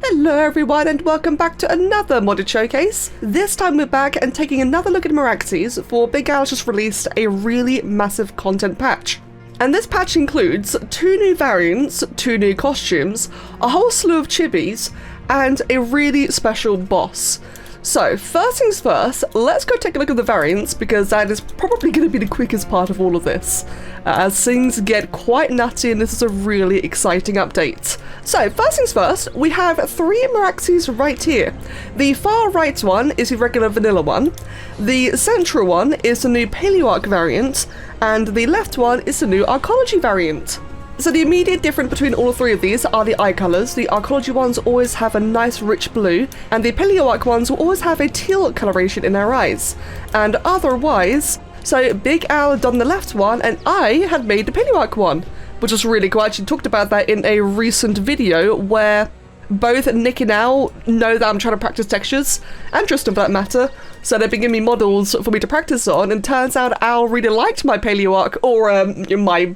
Hello everyone and welcome back to another modded showcase. This time we're back and taking another look at Meraxes, for Big Al just released a really massive content patch. And this patch includes 2 new variants, 2 new costumes, a whole slew of chibis, and a really special boss. So first things first, let's go take a look at the variants because that is probably going to be the quickest part of all of this, as things get quite nutty and this is a really exciting update. So first things first, we have 3 Meraxes right here. The far right one is the regular vanilla one, the central one is the new Paleo-ARK variant, and the left one is the new Arcology variant. So the immediate difference between all 3 of these are the eye colours. The Arcology ones always have a nice rich blue, and the Paleo-ARK ones will always have a teal coloration in their eyes. And otherwise, so Big Al done the left one, and I had made the Paleo-ARK one, which was really cool. I actually talked about that in a recent video where both Nick and Al know that I'm trying to practice textures, and Tristan for that matter, so they've been giving me models for me to practice on, and turns out Al really liked my Paleo-ARK, or my,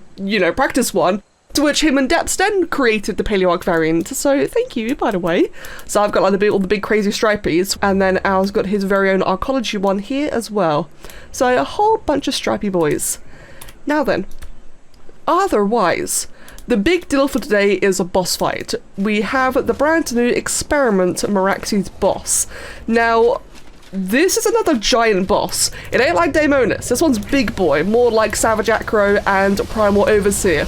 practice one, to which him and Deps then created the Paleo-ARK variant, so thank you, by the way. So I've got like all the big crazy stripies, and then Al's got his very own Arcology one here as well. So a whole bunch of stripy boys. Now then, otherwise, the big deal for today is a boss fight. We have the brand new Experiment Meraxes boss. Now, this is another giant boss. It ain't like Daemonus. This one's big boy, more like Savage Acro and Primal Overseer.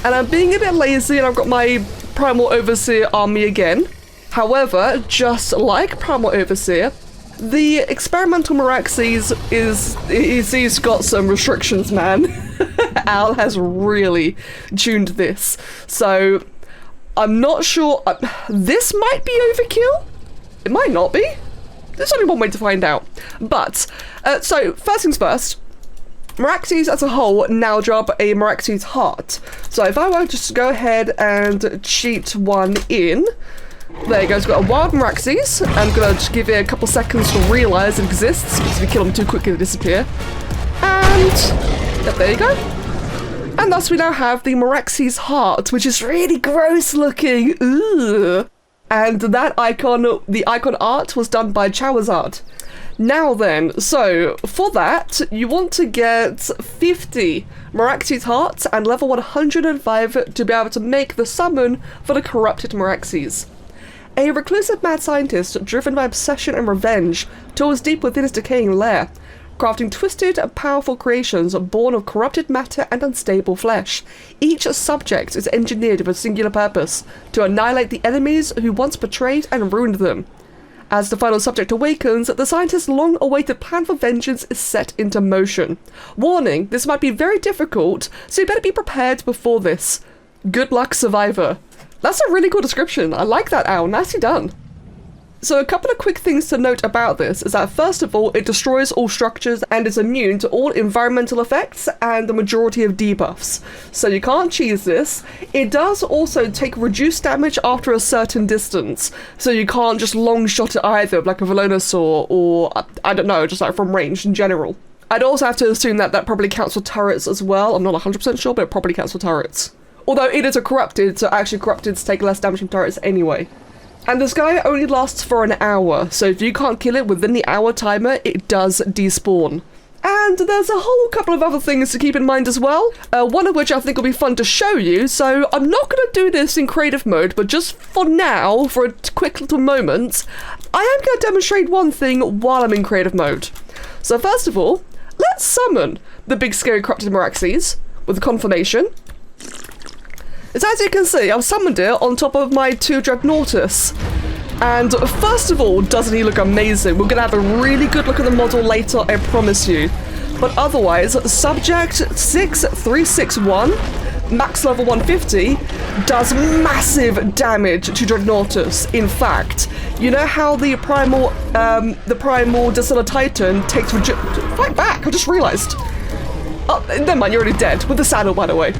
And I'm being a bit lazy and I've got my Primal Overseer army again. However, just like Primal Overseer, the Experimental Meraxes he's got some restrictions, man. Al has really tuned this. So, I'm not sure. This might be overkill. It might not be. There's only one way to find out. But, so, first things first. Meraxes as a whole now drop a Meraxes heart. So if I were just to go ahead and cheat one in, there you go, it's got a wild Meraxes. I'm gonna just give it a couple seconds to realise it exists, because if you kill them too quickly they disappear. And yep, there you go. And thus we now have the Meraxes heart, which is really gross looking. Ugh. And that icon, the icon art was done by Charizard. Now then, so for that, you want to get 50 Meraxes hearts and level 105 to be able to make the summon for the corrupted Meraxes. A reclusive mad scientist driven by obsession and revenge tours deep within his decaying lair, crafting twisted and powerful creations born of corrupted matter and unstable flesh. Each subject is engineered with a singular purpose, to annihilate the enemies who once betrayed and ruined them. As the final subject awakens, the scientist's long-awaited plan for vengeance is set into motion. Warning, this might be very difficult, so you better be prepared before this. Good luck, survivor. That's a really cool description. I like that, Al. Nicely done. So a couple of quick things to note about this is that first of all, it destroys all structures and is immune to all environmental effects and the majority of debuffs. So you can't cheese this. It does also take reduced damage after a certain distance. So you can't just long shot it either, like a Velonosaur or, I don't know, just like from range in general. I'd also have to assume that that probably counts for turrets as well. I'm not 100% sure, but it probably counts for turrets. Although it is a corrupted, so actually corrupteds take less damage from turrets anyway. And this guy only lasts for an hour, so if you can't kill it within the hour timer, it does despawn. And there's a whole couple of other things to keep in mind as well, one of which I think will be fun to show you, so I'm not going to do this in creative mode, but just for now, for a quick little moment, I am going to demonstrate one thing while I'm in creative mode. So first of all, let's summon the big scary corrupted Meraxes with a confirmation. So as you can see, I've summoned it on top of my 2 Dreadnaughtus. And first of all, doesn't he look amazing? We're going to have a really good look at the model later, I promise you. But otherwise, subject 6361, max level 150, does massive damage to Dreadnaughtus. In fact, you know how the primal Distiller Titan takes fight back, I just realised. Oh, never mind, you're already dead. With the saddle, by the way.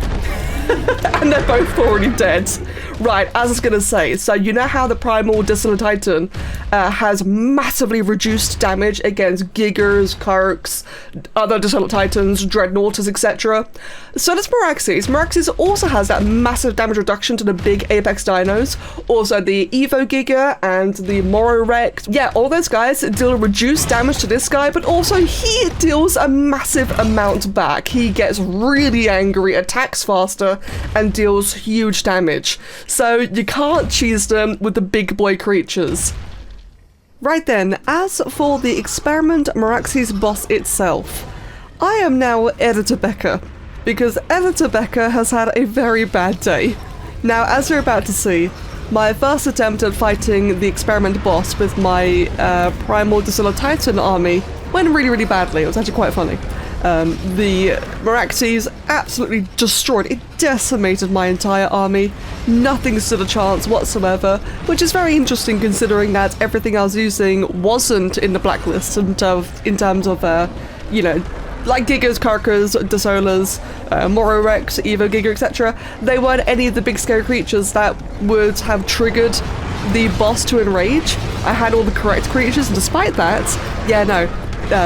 And they're both already dead. Right, as I was gonna say, so you know how the Primal Dissolent Titan has massively reduced damage against Gigas, Carks, other Dissolent Titans, Dreadnaughtus, etc. So does Meraxes. Meraxes also has that massive damage reduction to the big Apex dinos. Also the Evo Giga and the Meraxes. Yeah, all those guys deal reduced damage to this guy, but also he deals a massive amount back. He gets really angry, attacks faster, and deals huge damage. So you can't cheese them with the big boy creatures. Right then, as for the Experiment Meraxes boss itself, I am now Editor Becker, because Editor Becker has had a very bad day. Now, as you're about to see, my first attempt at fighting the Experiment boss with my Primal Dissolent Titan army went really, really badly. It was actually quite funny. The Meraxes absolutely destroyed. It decimated my entire army. Nothing stood a chance whatsoever, which is very interesting considering that everything I was using wasn't in the blacklist in terms of, you know, like Gigas, Carcharodontosaurus, Meraxes, Evo Giga, etc. They weren't any of the big scary creatures that would have triggered the boss to enrage. I had all the correct creatures, and despite that, yeah, no.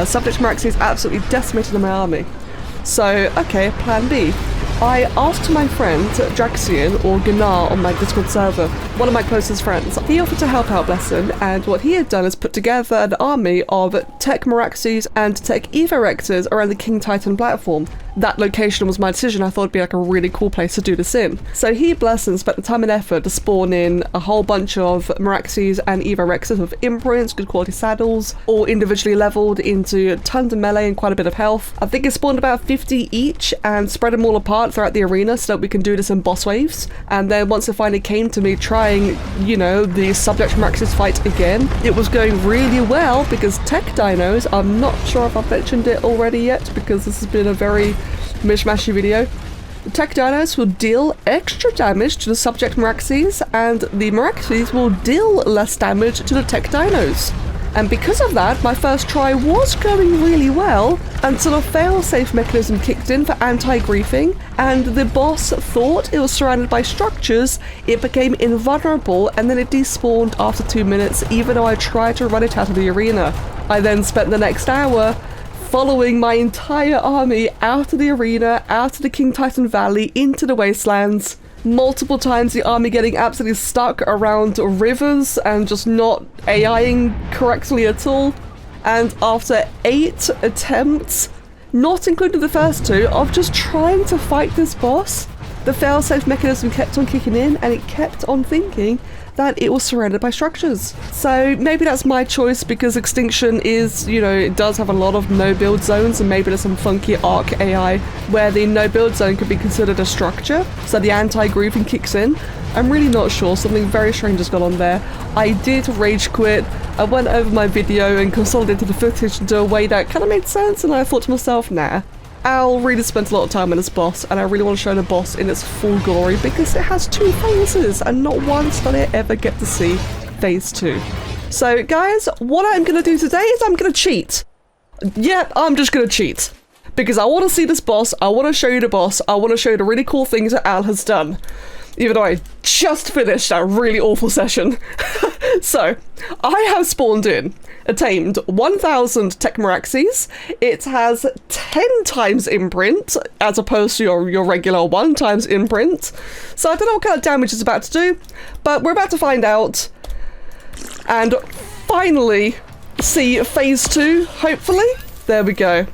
Subject Meraxes absolutely decimated my army. So, okay, plan B. I asked my friend Draxian, or Gnar on my Discord server, one of my closest friends. He offered to help out, bless him, and what he had done is put together an army of Tech Meraxes and Tech Evorexes around the King Titan platform. That location was my decision. I thought it'd be like a really cool place to do this in. So he, bless him, spent the time and effort to spawn in a whole bunch of Meraxes and Evorexes with imprints, good quality saddles, all individually leveled into tons of melee and quite a bit of health. I think it spawned about 50 each and spread them all apart throughout the arena so that we can do this in boss waves. And then once it finally came to me trying, you know, the Subject Meraxes fight again, it was going really well because Tech Dinos, I'm not sure if I've mentioned it already yet because this has been a very mishmashy video. The Tech Dinos will deal extra damage to the Subject Meraxes and the Meraxes will deal less damage to the Tech Dinos. And because of that, my first try was going really well until a fail-safe mechanism kicked in for anti-griefing, and the boss thought it was surrounded by structures, it became invulnerable, and then it despawned after 2 minutes, even though I tried to run it out of the arena. I then spent the next hour following my entire army out of the arena, out of the King Titan Valley, into the wastelands. Multiple times the army getting absolutely stuck around rivers and just not AIing correctly at all. And after 8 attempts, not including the first 2, of just trying to fight this boss, the failsafe mechanism kept on kicking in and it kept on thinking that it was surrounded by structures. So maybe that's my choice because Extinction is, you know, it does have a lot of no build zones, and maybe there's some funky ARK AI where the no build zone could be considered a structure, so the anti-griefing kicks in. I'm really not sure, something very strange has gone on there. I did rage quit, I went over my video and consolidated the footage into a way that kind of made sense, and I thought to myself, nah. Al really spent a lot of time on this boss, and I really want to show the boss in its full glory because it has 2 phases, and not once did I ever get to see phase 2. So guys, what I'm going to do today is I'm going to cheat. Yeah, I'm just going to cheat. Because I want to see this boss, I want to show you the boss, I want to show you the really cool things that Al has done. Even though I just finished that really awful session. So, I have spawned in, tamed 1000 Tech Meraxes. It has 10 times imprint, as opposed to your regular 1 times imprint. So I don't know what kind of damage it's about to do, but we're about to find out. And finally, see phase 2, hopefully. There we go.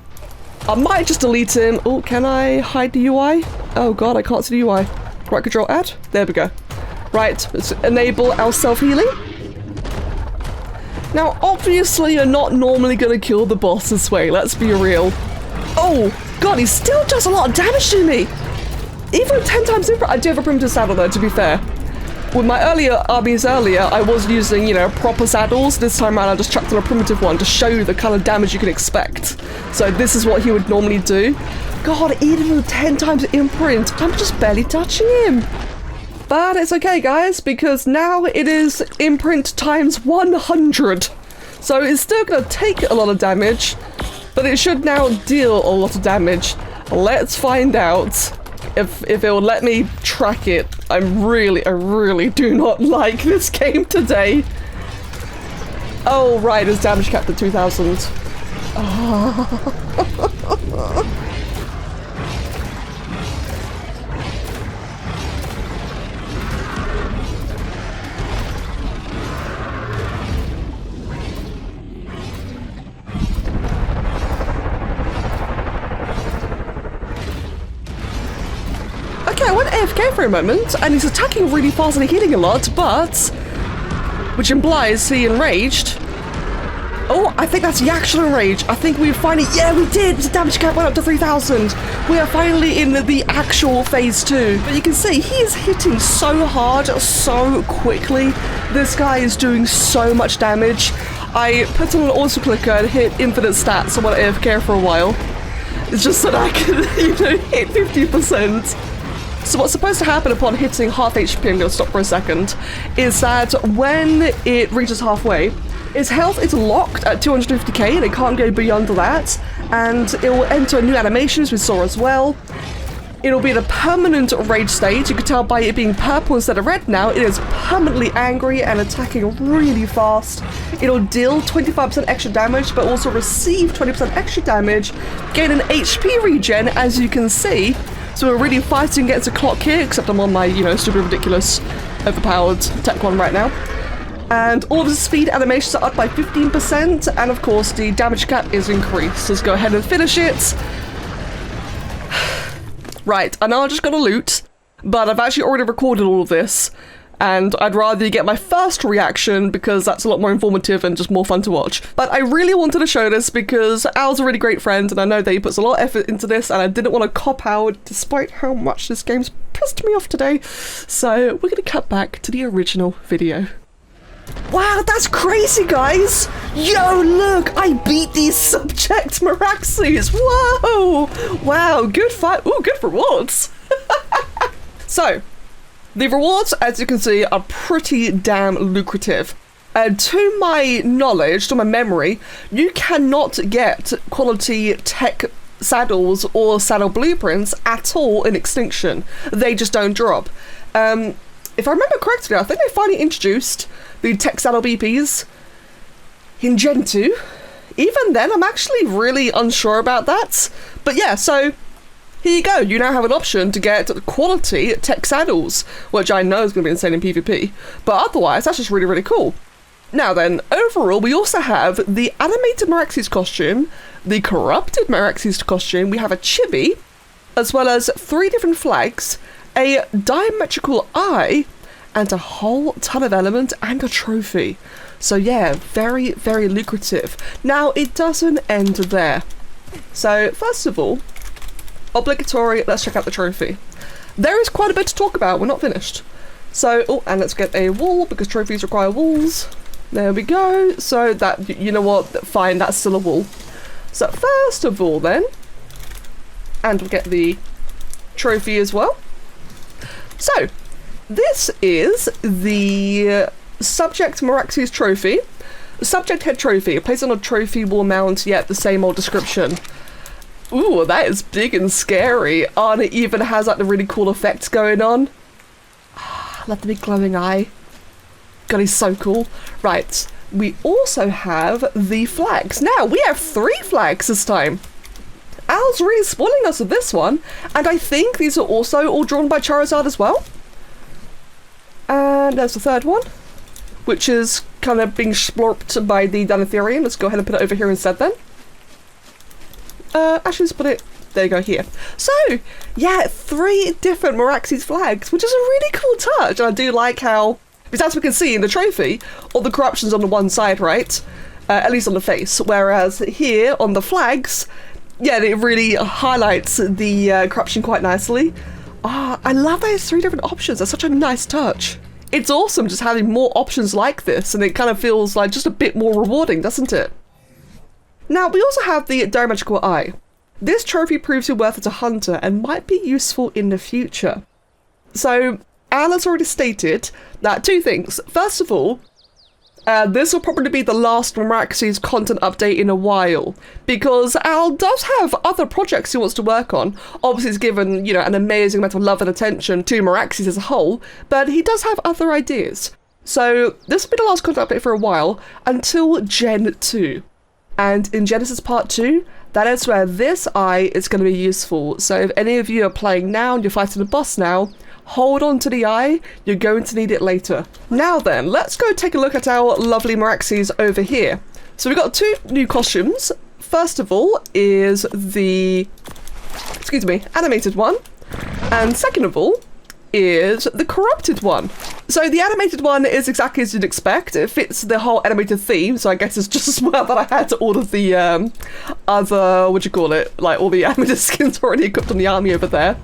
I might just delete him. Oh, can I hide the UI? Oh god, I can't see the UI. Right, control add. There we go. Right, let's enable our self-healing. Now, obviously, you're not normally going to kill the boss this way, let's be real. Oh, god, he still does a lot of damage to me! Even 10 times imprint. I do have a primitive saddle though, to be fair. With my earlier armies I was using, you know, proper saddles. This time around I just chucked on a primitive one to show you the kind of damage you can expect. So this is what he would normally do. God, even with 10 times imprint, I'm just barely touching him. But it's okay, guys, because now it is imprint times 100. So it's still going to take a lot of damage, but it should now deal a lot of damage. Let's find out. if it will let me track it. I really do not like this game today. Oh, right, it's damage capped at 2000. Oh. Okay, I went AFK for a moment, and he's attacking really fast and healing a lot, but... which implies he enraged. Oh, I think that's the actual enrage. I think we finally... yeah, we did! The damage cap went up to 3000. We are finally in the actual phase 2. But you can see, he is hitting so hard, so quickly. This guy is doing so much damage. I put on an auto clicker and hit infinite stats and went AFK for a while. It's just so that I can, you know, hit 50%. So what's supposed to happen upon hitting half HP, I'm going to stop for a second, is that when it reaches halfway, its health is locked at 250k and it can't go beyond that, and it will enter a new animation, as we saw as well. It'll be in a permanent rage state. You can tell by it being purple instead of red now, it is permanently angry and attacking really fast. It'll deal 25% extra damage, but also receive 20% extra damage, gain an HP regen, as you can see. So we're really fighting against a clock here, except I'm on my, you know, stupid, ridiculous, overpowered tech one right now. And all of the speed animations are up by 15%, and of course the damage cap is increased. Let's go ahead and finish it. Right, I know I just got a loot, but I've actually already recorded all of this, and I'd rather you get my first reaction because that's a lot more informative and just more fun to watch. But I really wanted to show this because Al's a really great friend, and I know that he puts a lot of effort into this, and I didn't want to cop out despite how much this game's pissed me off today. So we're going to cut back to the original video. Wow, that's crazy, guys! Yo, look! I beat these subject Meraxes! Whoa! Wow, good fight. Ooh, good rewards! So, the rewards, as you can see, are pretty damn lucrative. To my knowledge, to my memory, you cannot get quality tech saddles or saddle blueprints at all in Extinction. They just don't drop. If I remember correctly, I think they finally introduced the tech saddle BPs in Gen 2. Even then, I'm actually really unsure about that. But yeah, so here you go. You now have an option to get quality tech saddles, which I know is going to be insane in PvP. But otherwise, that's just really cool. Now then, overall, we also have the animated Meraxes costume, the corrupted Meraxes costume, we have a Chibi, as well as 3 different flags, a diametrical eye, and a whole ton of element and a trophy. So yeah, very lucrative. Now, it doesn't end there. So, first of all, obligatory, let's check out the trophy. There is quite a bit to talk about, we're not finished. So, oh, and let's get a wall, because trophies require walls. There we go. So that, you know what, fine, that's still a wall. So first of all then, and we'll get the trophy as well. So, this is the Subject Meraxes trophy. Subject head trophy, placed on a trophy wall mount, yet the same old description. Ooh, that is big and scary. Oh, and it even has like the really cool effects going on. I love the big glowing eye. God, he's so cool. Right, we also have the flags. Now, we have 3 flags this time. Al's really spoiling us with this one, and I think these are also all drawn by Charizard as well. And there's the 3rd one, which is kind of being splorped by the Dinotherium. Let's go ahead and put it over here instead then. Actually, let's put it, there you go, here. So, yeah, 3 different Meraxes flags, which is a really cool touch. And I do like how, because as we can see in the trophy, all the corruption's on the one side, right? At least on the face. Whereas here, on the flags, yeah, it really highlights the corruption quite nicely. Ah, I love that it's 3 different options. That's such a nice touch. It's awesome just having more options like this, and it kind of feels like just a bit more rewarding, doesn't it? Now, we also have the diametrical eye. This trophy proves your worth as a hunter and might be useful in the future. So, Al has already stated that 2 things. First of all, This will probably be the last Meraxes content update in a while, because Al does have other projects he wants to work on. Obviously he's given, you know, an amazing amount of love and attention to Meraxes as a whole, but he does have other ideas. So this will be the last content update for a while, until Gen 2. And in Genesis Part 2, that is where this eye is going to be useful. So if any of you are playing now and you're fighting the boss now, hold on to the eye, you're going to need it later. Now then, let's go take a look at our lovely Meraxes over here. So we've got 2 new costumes. First of all is the, animated one. And second of all is the corrupted one. So the animated one is exactly as you'd expect. It fits the whole animated theme, so I guess it's just as well that I had all of the other, like all the animated skins already equipped on the army over there.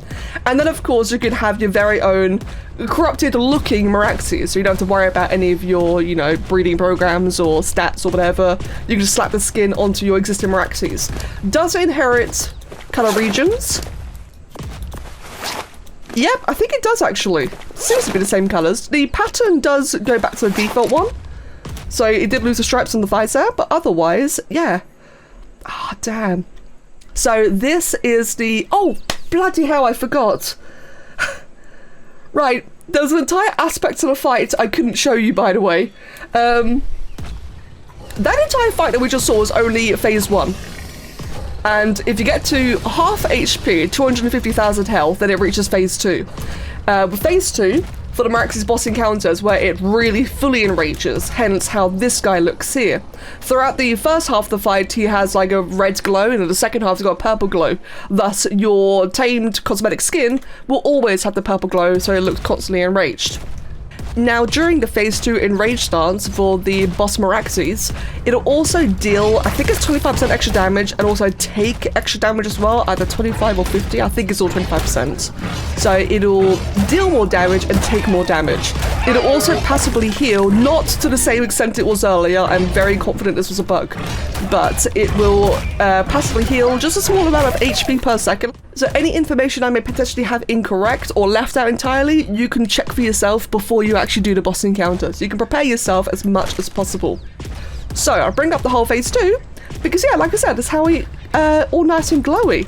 And then of course you could have your very own corrupted looking Meraxes, so you don't have to worry about any of your, you know, breeding programs or stats or whatever. You can just slap the skin onto your existing Meraxes. Does it inherit color regions? Yep, I think it does actually. Seems to be the same colours. The pattern does go back to the default one. So it did lose the stripes on the visor, but otherwise, yeah. Ah, damn. So this is the... Oh, bloody hell, I forgot. Right, there's an entire aspect of the fight I couldn't show you, by the way. That entire fight that we just saw was only phase 1. And if you get to half HP, 250,000 health, then it reaches phase 2. With phase 2, for the Meraxes boss encounters, where it really fully enrages, hence how this guy looks here. Throughout the first half of the fight, he has like a red glow, and in the second half, he's got a purple glow. Thus, your tamed cosmetic skin will always have the purple glow, so it looks constantly enraged. Now, during the phase 2 enrage stance for the boss Meraxes, it'll also deal, I think it's 25% extra damage, and also take extra damage as well, either 25 or 50, I think it's all 25%. So it'll deal more damage and take more damage. It'll also passively heal, not to the same extent it was earlier, I'm very confident this was a bug, but it will passively heal just a small amount of HP per second. So any information I may potentially have incorrect or left out entirely, you can check for yourself before you actually do the boss encounter. So you can prepare yourself as much as possible. So I'll bring up the whole phase 2, because yeah, like I said, that's how we all nice and glowy.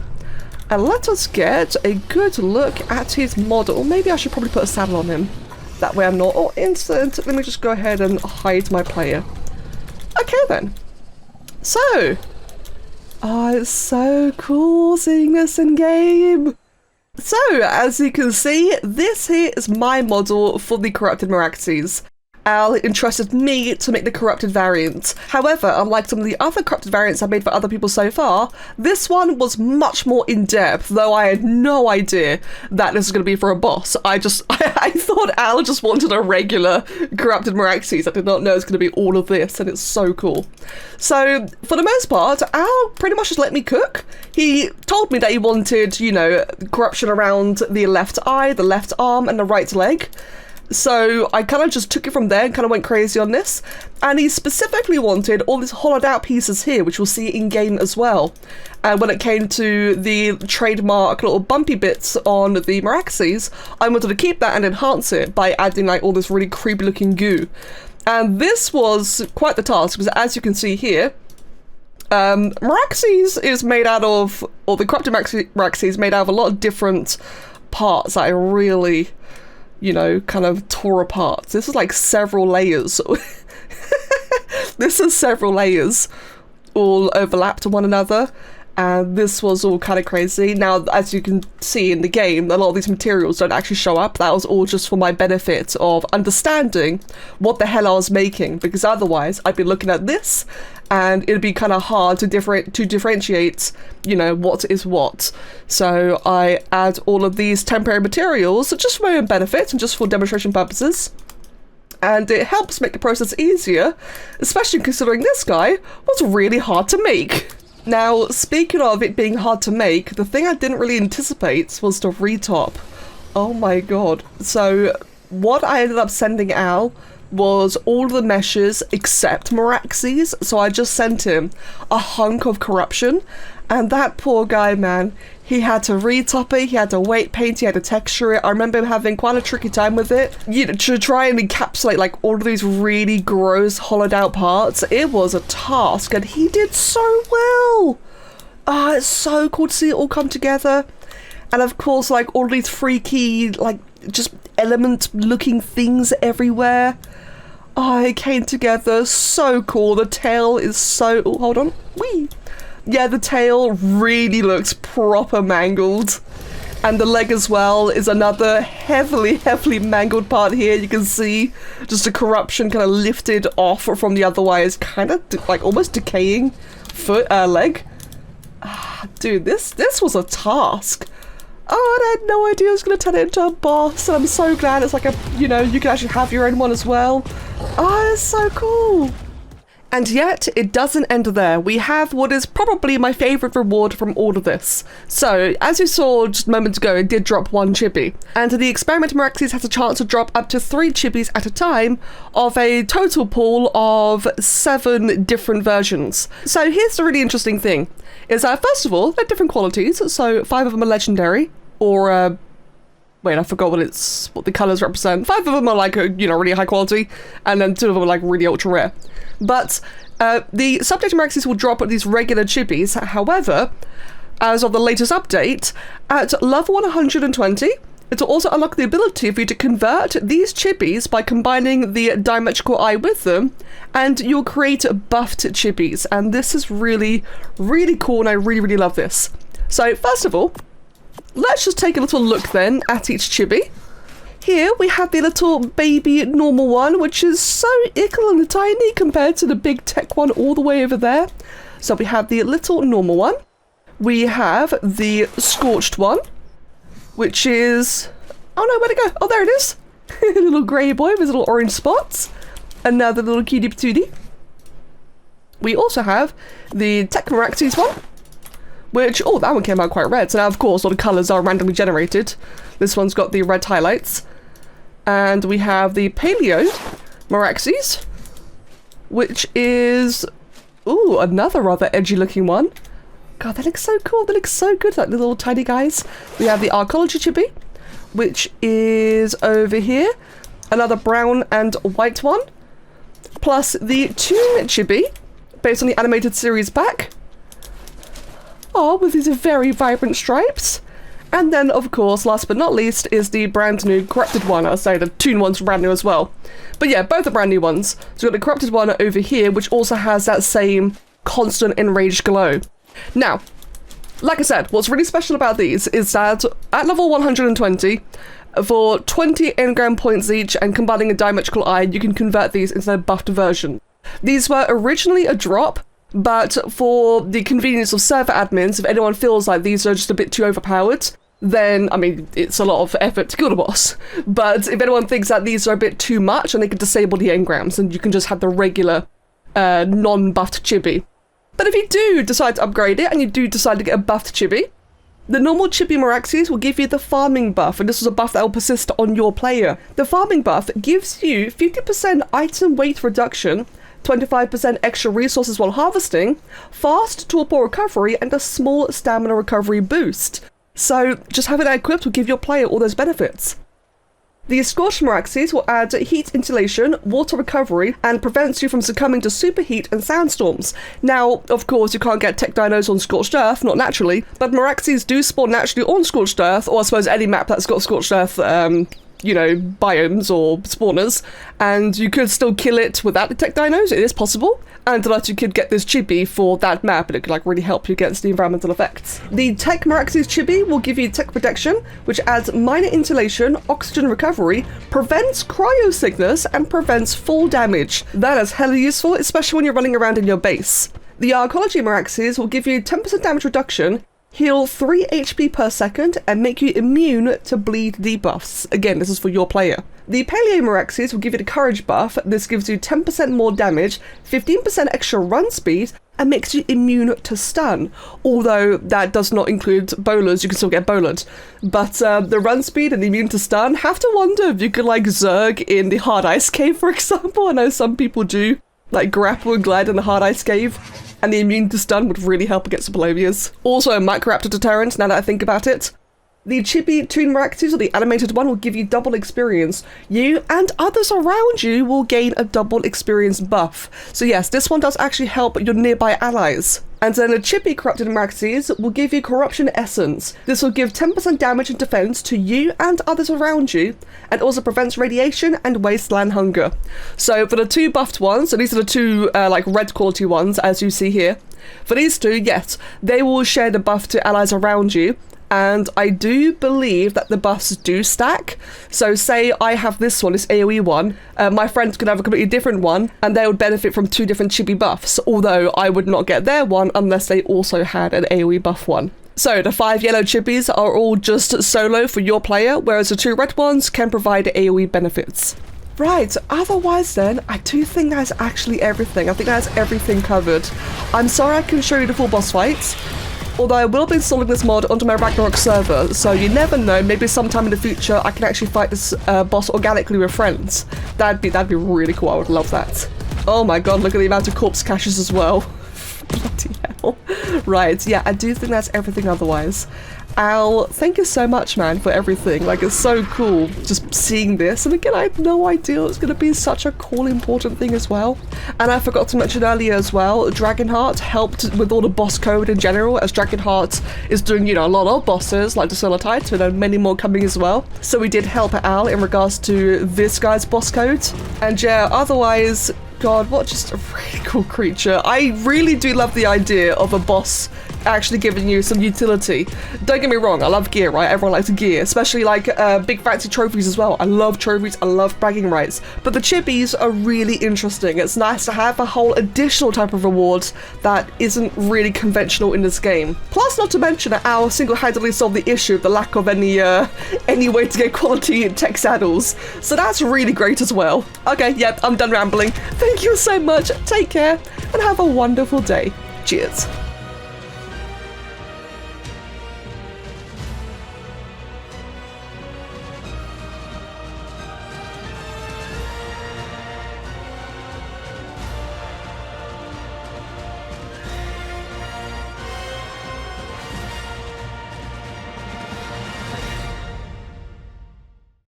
And let us get a good look at his model. Maybe I should probably put a saddle on him. That way I'm not all instant. Let me just go ahead and hide my player. Okay then. So, oh, it's so cool seeing this in game. So, as you can see, this here is my model for the corrupted Meraxes. Al entrusted me to make the corrupted variant. However, unlike some of the other corrupted variants I've made for other people so far, this one was much more in-depth, though I had no idea that this was going to be for a boss. I thought Al just wanted a regular corrupted Meraxes. I did not know it was going to be all of this, and it's so cool. So, for the most part, Al pretty much just let me cook. He told me that he wanted, you know, corruption around the left eye, the left arm, and the right leg. So I kind of just took it from there and kind of went crazy on this. And he specifically wanted all these hollowed out pieces here, which we'll see in game as well. And when it came to the trademark little bumpy bits on the Meraxes, I wanted to keep that and enhance it by adding like all this really creepy looking goo. And this was quite the task, because as you can see here, Meraxes is made out of, or the corrupted Meraxes is made out of a lot of different parts that I really, you know, kind of tore apart. This is like several layers. This is several layers all overlapped to one another, and this was all kind of crazy. Now, as you can see in the game, a lot of these materials don't actually show up. That was all just for my benefit of understanding what the hell I was making, because otherwise I'd be looking at this and it'd be kind of hard to differentiate, you know, what is what. So I add all of these temporary materials just for my own benefit and just for demonstration purposes. And it helps make the process easier, especially considering this guy was really hard to make. Now, speaking of it being hard to make, the thing I didn't really anticipate was the retop. Oh my god. So what I ended up sending Al was all of the meshes except Meraxes, so I just sent him a hunk of corruption, and that poor guy, man, he had to retop it, he had to weight paint, he had to texture it. I remember him having quite a tricky time with it, you know, to try and encapsulate like all of these really gross hollowed out parts. It was a task, and he did so well. Ah, it's so cool to see it all come together. And of course, like all these freaky, like just element looking things everywhere. Oh, it came together so cool. The tail is so, oh, hold on, wee. Yeah, the tail really looks proper mangled. And the leg as well is another heavily mangled part here. You can see just a corruption kind of lifted off from the otherwise kind of like almost decaying leg. Ah, dude, this was a task. Oh, and I had no idea I was going to turn it into a boss, and I'm so glad it's like a, you know, you can actually have your own one as well. Oh, it's so cool. And yet, it doesn't end there. We have what is probably my favourite reward from all of this. So, as you saw just moments ago, it did drop 1 Chibi. And the experiment Meraxes has a chance to drop up to 3 Chibis at a time of a total pool of 7 different versions. So here's the really interesting thing, is that first of all, they're different qualities. So 5 of them are legendary, or wait, I forgot what the colours represent. 5 of them are like, you know, really high quality, and then 2 of them are like really ultra rare. But the subject Meraxes will drop these regular Chibis. However, as of the latest update, at level 120, it will also unlock the ability for you to convert these Chibis by combining the diametrical eye with them, and you'll create buffed Chibis. And this is really, really cool, and I really, really love this. So first of all, let's just take a little look then at each Chibi. Here we have the little baby normal one, which is so ickle and tiny compared to the big tech one all the way over there. So we have the little normal one. We have the scorched one, which is, oh no, where'd it go? Oh, there it is. Little grey boy with little orange spots. Another little cutie patootie. We also have the Tech Meraxes one, which, oh, that one came out quite red. So now, of course, all the colours are randomly generated. This one's got the red highlights. And we have the Paleo Meraxes, which is, ooh, another rather edgy looking one. God, that looks so cool. They look so good, that little tiny guys. We have the Arcology Chibi, which is over here. Another brown and white one. Plus the Toon Chibi, based on the animated series back. Oh, with these very vibrant stripes. And then, of course, last but not least, is the brand new corrupted one. I'll say the Toon one's brand new as well. But yeah, both are brand new ones. So we've got the corrupted one over here, which also has that same constant enraged glow. Now, like I said, what's really special about these is that at level 120, for 20 engram points each and combining a diametrical eye, you can convert these into a buffed version. These were originally a drop, but for the convenience of server admins, if anyone feels like these are just a bit too overpowered, then, I mean, it's a lot of effort to kill the boss. But if anyone thinks that these are a bit too much, and they can disable the engrams, and you can just have the regular non-buffed Chibi. But if you do decide to upgrade it, and you do decide to get a buffed Chibi, the normal Chibi Meraxes will give you the farming buff, and this is a buff that will persist on your player. The farming buff gives you 50% item weight reduction, 25% extra resources while harvesting, fast torpor recovery, and a small stamina recovery boost. So just having that equipped will give your player all those benefits. The Scorched Meraxes will add heat insulation, water recovery, and prevents you from succumbing to superheat and sandstorms. Now, of course, you can't get tech dinos on Scorched Earth, not naturally, but Meraxes do spawn naturally on Scorched Earth, or I suppose any map that's got Scorched Earth, you know, biomes or spawners, and you could still kill it without the tech dinos. It is possible, and that you could get this Chibi for that map, and it could like really help you against the environmental effects. The Tech Meraxes Chibi will give you tech protection, which adds minor insulation, oxygen recovery, prevents cryo sickness, and prevents fall damage. That is hella useful, especially when you're running around in your base. The Arcology Meraxes will give you 10% damage reduction, heal 3 HP per second, and make you immune to bleed debuffs. Again, this is for your player. The Paleo Meraxes will give you the courage buff. This gives you 10% more damage, 15% extra run speed, and makes you immune to stun. Although that does not include bowlers, you can still get bowlered. But the run speed and the immune to stun, have to wonder if you could like Zerg in the hard ice cave, for example. I know some people do, like grapple and glide in the hard ice cave. And the immune to stun would really help against the Palovias. Also a Microraptor deterrent, now that I think about it. The Chibi Toon Meraxes, or the animated one, will give you double experience. You and others around you will gain a double experience buff. So yes, this one does actually help your nearby allies. And then a Chibi Corrupted Meraxes will give you Corruption Essence. This will give 10% damage and defense to you and others around you, and also prevents radiation and wasteland hunger. So for the two buffed ones, so these are the two like red quality ones, as you see here. For these two, yes, they will share the buff to allies around you. And I do believe that the buffs do stack. So say I have this one, this AoE one, my friends could have a completely different one, and they would benefit from two different Chibi buffs, although I would not get their one unless they also had an AoE buff one. So the 5 yellow Chibis are all just solo for your player, whereas the 2 red ones can provide AoE benefits. Right, otherwise then, I do think that's actually everything. I think that's everything covered. I'm sorry I couldn't show you the full boss fights. Although I will be installing this mod onto my Ragnarok server, so you never know, maybe sometime in the future I can actually fight this boss organically with friends. That'd be really cool, I would love that. Oh my god, look at the amount of corpse caches as well. Bloody hell. Right, yeah, I do think that's everything otherwise. Al, thank you so much, man, for everything. Like, it's so cool just seeing this. And again, I had no idea it was going to be such a cool, important thing as well. And I forgot to mention earlier as well, Dragonheart helped with all the boss code in general, as Dragonheart is doing, you know, a lot of bosses, like the Solar Titan, and many more coming as well. So we did help Al in regards to this guy's boss code. And yeah, otherwise, God, what just a really cool creature. I really do love the idea of a boss actually giving you some utility. Don't get me wrong, I love gear, right? Everyone likes gear, especially like big fancy trophies as well. I love trophies, I love bragging rights. But the Chibis are really interesting. It's nice to have a whole additional type of reward that isn't really conventional in this game. Plus, not to mention that Al single-handedly solved the issue of the lack of any way to get quality tech saddles. So that's really great as well. Okay, yep, I'm done rambling. Thank you so much, take care, and have a wonderful day. Cheers.